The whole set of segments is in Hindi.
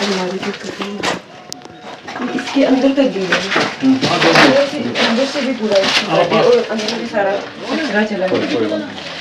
हमारी दिक्कत नहीं है। इसके अंदर तक गिर गया, अंदर से भी पूरा और अंदर भी सारा कचरा चला गया।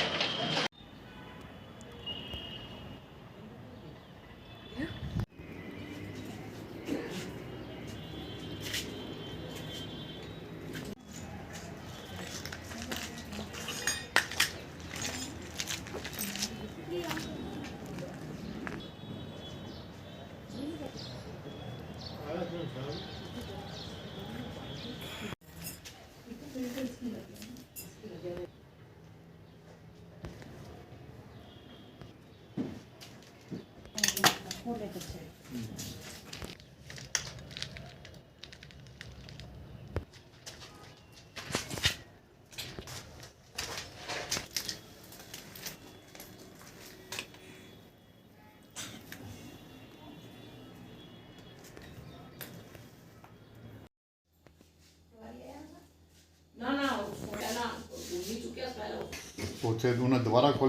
उसे उन्हें दोबारा खोल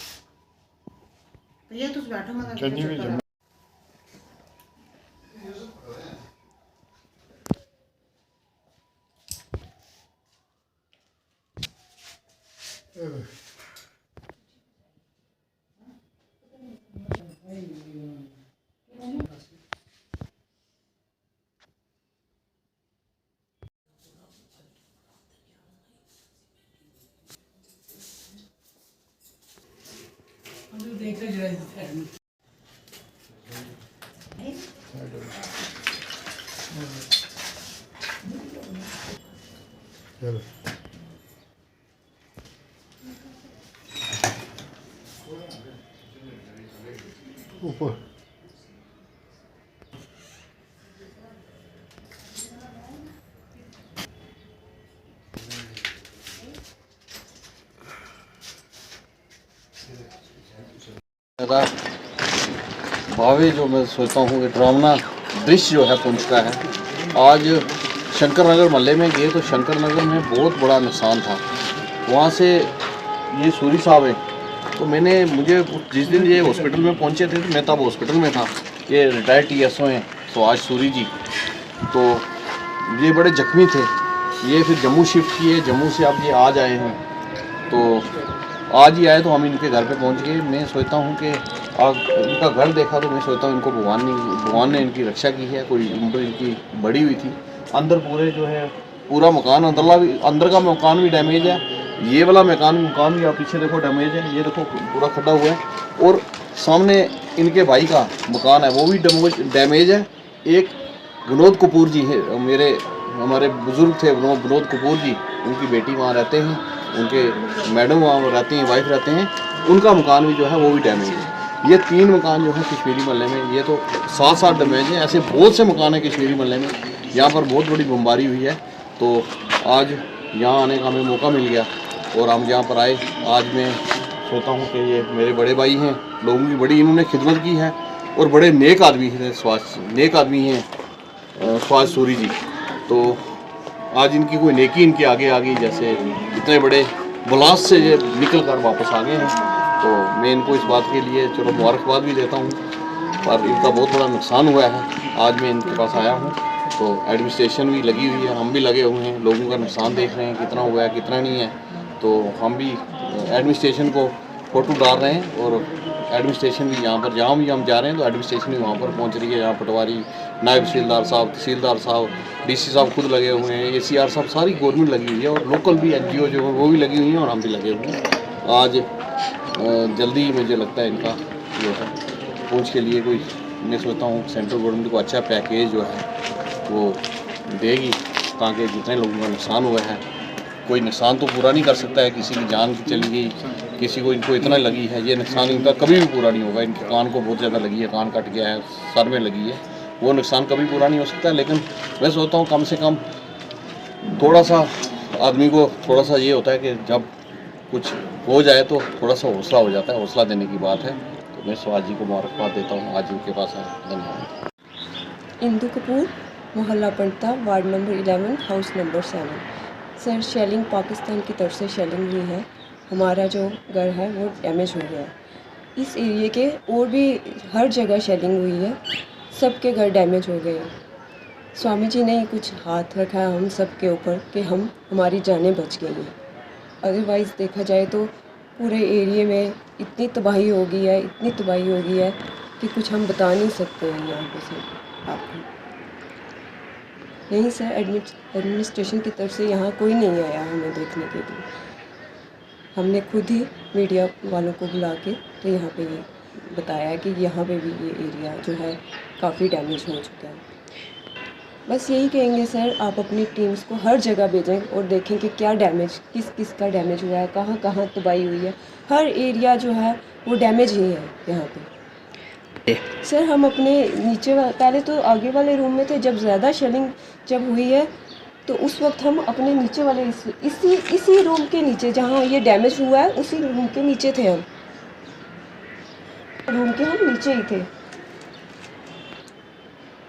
भैया तुम बैठो मैं चन्नी में जम चलो ऊपर भावी जो मैं सोचता हूँ कि ड्रामना दृश्य जो है पुंछ का है। आज शंकर नगर मोहल्ले में गए तो शंकर नगर में बहुत बड़ा नुकसान था। वहाँ से ये सूरी साहब हैं, तो मुझे जिस दिन ये हॉस्पिटल में पहुँचे थे तो मैं तब हॉस्पिटल में था। ये रिटायर्ड TSO हैं सुभाष सूरी जी, तो ये बड़े जख्मी थे। ये फिर जम्मू शिफ्ट किए, जम्मू से अब ये आज आए हैं, तो आज ही आए तो हम इनके घर पे पहुंच गए। मैं सोचता हूं कि इनका घर देखा तो मैं सोचता हूं इनको भगवान ने इनकी रक्षा की है। कोई उम्र इनकी बड़ी हुई थी। अंदर पूरे जो है पूरा मकान अंदर का मकान भी डैमेज है। ये वाला मकान भी आप पीछे देखो डैमेज है। ये देखो पूरा खड्डा हुआ है। और सामने इनके भाई का मकान है, वो भी डैमेज है। एक विनोद कपूर जी है, हमारे बुजुर्ग थे विनोद कपूर जी, उनकी बेटी वहाँ रहते हैं, उनके मैडम वहाँ रहती हैं, वाइफ रहते हैं, उनका मकान भी जो है वो भी डैमेज है। ये 3 मकान जो है कश्मीरी मोहल्ले में, ये तो 7 डैमेज हैं। ऐसे बहुत से मकान हैं कश्मीरी मोहल्ले में। यहाँ पर बहुत बड़ी बमबारी हुई है, तो आज यहाँ आने का हमें मौका मिल गया और हम यहाँ पर आए। आज मैं सोचता हूँ कि ये मेरे बड़े भाई हैं, लोगों की बड़ी इन्होंने खिदमत की है और बड़े नेक आदमी हैं सुभाष सूरी जी। तो आज इनकी कोई नेकी इनके आगे आ गई, जैसे इतने बड़े ब्लास्ट से ये निकल कर वापस आ गए हैं। तो मैं इनको इस बात के लिए चलो मुबारकबाद भी देता हूँ, पर इनका बहुत बड़ा नुकसान हुआ है। आज मैं इनके पास आया हूँ, तो एडमिनिस्ट्रेशन भी लगी हुई है, हम भी लगे हुए हैं, लोगों का नुकसान देख रहे हैं कितना हुआ है कितना नहीं है। तो हम भी एडमिनिस्ट्रेशन को फ़ोटो डाल रहे हैं और एडमिनिस्ट्रेशन भी यहाँ पर जहाँ भी हम जा रहे हैं तो एडमिनिस्ट्रेशन भी वहाँ पर पहुँच रही है। यहाँ पटवारी, नायब तहसीलदार साहब, DC साहब खुद लगे हुए हैं, ACR साहब, सारी गवर्नमेंट लगी हुई है और लोकल भी NGO जो है वो भी लगी हुई हैं और हम भी लगे हुए हैं। आज जल्दी ही मुझे लगता है इनका जो है पहुँच के लिए कोई, मैं सोचता हूँ सेंट्रल गवर्नमेंट को अच्छा पैकेज जो है वो देगी, ताकि जितने लोगों का नुकसान हुआ है, कोई नुकसान तो पूरा नहीं कर सकता है, किसी की जान चली गई, किसी को इनको इतना लगी है, ये नुकसान इनका कभी भी पूरा नहीं होगा। इनके कान को बहुत ज़्यादा लगी है, कान कट गया है, सर में लगी है, वो नुकसान कभी पूरा नहीं हो सकता। लेकिन मैं सोचता हूँ कम से कम थोड़ा सा आदमी को थोड़ा सा ये होता है कि जब कुछ हो जाए तो थोड़ा सा हौसला हो जाता है, हौसला देने की बात है। तो मैं सुभाष जी को मुबारकबाद देता हूँ, आज इनके पास आया। धन्यवाद। इंदु कपूर, मोहल्ला Pandta, ward number 11, house number 7। Sir, shelling Pakistan की तरफ से शेलिंग हुई है, हमारा जो घर है वो डैमेज हो गया है। इस एरिए के और भी हर जगह शेलिंग हुई है, सबके घर डैमेज हो गए हैं। स्वामी जी ने ही कुछ हाथ रखा है हम सब के ऊपर कि हमारी जानें बच गई हैं। अदरवाइज़ देखा जाए तो पूरे एरिया में इतनी तबाही हो गई है, इतनी तबाही हो गई है कि कुछ हम बता नहीं सकते हैं यहाँ पे सर आपको। नहीं सर, एडमिनिस्ट्रेशन की तरफ से यहाँ कोई नहीं आया हमें देखने के लिए। हमने खुद ही मीडिया वालों को बुला के तो यहाँ पे ये बताया है कि यहाँ पे भी ये एरिया जो है काफ़ी डैमेज हो चुका है। बस यही कहेंगे सर, आप अपनी टीम्स को हर जगह भेजें और देखें कि क्या डैमेज किस किस का डैमेज हुआ है, कहाँ कहाँ तबाही हुई है। हर एरिया जो है वो डैमेज ही है यहाँ पे। सर हम अपने नीचे पहले तो आगे वाले रूम में थे, जब ज़्यादा शेलिंग जब हुई है तो उस वक्त हम अपने नीचे वाले इसी रूम के नीचे जहाँ ये डैमेज हुआ है उसी रूम के नीचे थे हम। रूम के हम नीचे ही थे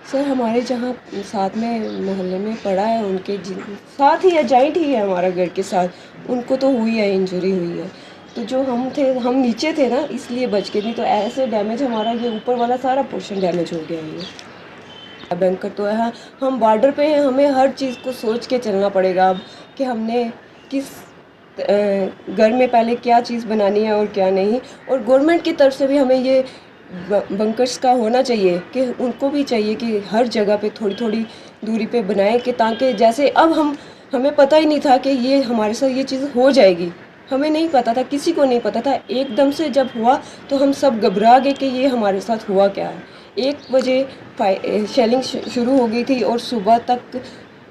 सर। हमारे जहाँ साथ में मोहल्ले में पड़ा है उनके साथ ही है, जॉइंट ही है हमारा घर के साथ, उनको तो हुई है, इंजरी हुई है। तो जो हम थे, हम नीचे थे ना इसलिए बच के, नहीं तो ऐसे डैमेज हमारा ये ऊपर वाला सारा पोर्शन डैमेज हो गया है। ये बैंकर तो है, हम बॉर्डर पे हैं, हमें हर चीज़ को सोच के चलना पड़ेगा अब कि हमने किस घर में पहले क्या चीज़ बनानी है और क्या नहीं। और गवर्नमेंट की तरफ से भी हमें ये बंकर्स का होना चाहिए कि उनको भी चाहिए कि हर जगह पे थोड़ी थोड़ी दूरी पे बनाएं कि ताकि जैसे अब हमें पता ही नहीं था कि ये हमारे साथ ये चीज़ हो जाएगी। हमें नहीं पता था, किसी को नहीं पता था। एकदम से जब हुआ तो हम सब घबरा गए कि ये हमारे साथ हुआ क्या है। 1 बजे शेलिंग शुरू हो गई थी और सुबह तक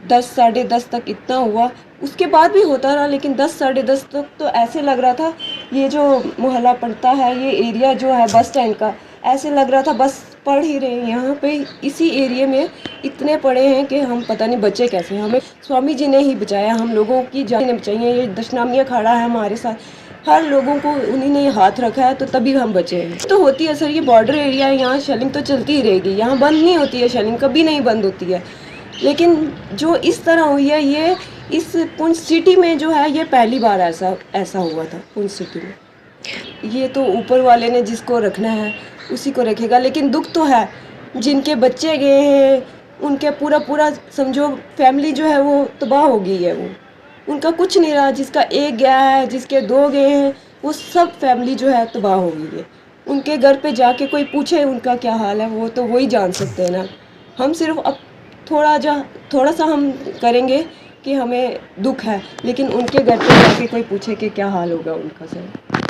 10 साढ़े 10 तक इतना हुआ। उसके बाद भी होता रहा, लेकिन 10 साढ़े 10 तक तो ऐसे लग रहा था ये जो मोहल्ला पड़ता है, ये एरिया जो है बस स्टैंड का, ऐसे लग रहा था बस पढ़ ही रहे हैं यहाँ पे। इसी एरिया में इतने पड़े हैं कि हम पता नहीं बचे कैसे। हमें स्वामी जी ने ही बचाया, हम लोगों की जानें बचाई हैं। ये दशनामियाँ खड़ा है हमारे साथ, हर लोगों को उन्हीं ने हाथ रखा है तो तभी हम बचे हैं। तो होती है सर, ये बॉर्डर एरिया है, यहाँ शेलिंग तो चलती ही रहेगी, यहाँ बंद नहीं होती है शेलिंग, कभी नहीं बंद होती है। लेकिन जो इस तरह हुई है ये इस पुंछ सिटी में जो है ये पहली बार ऐसा हुआ था पुंछ सिटी में। ये तो ऊपर वाले ने जिसको रखना है उसी को रखेगा, लेकिन दुख तो है जिनके बच्चे गए हैं, उनके पूरा समझो फैमिली जो है वो तबाह हो गई है। वो उनका कुछ नहीं रहा, जिसका 1 गया है, जिसके 2 गए हैं, वो सब फैमिली जो है तबाह हो गई है। उनके घर पे जाके कोई पूछे उनका क्या हाल है, वो तो वही जान सकते हैं ना। हम सिर्फ अब थोड़ा सा हम करेंगे कि हमें दुख है, लेकिन उनके घर पे जाके कोई पूछे कि क्या हाल होगा उनका सर।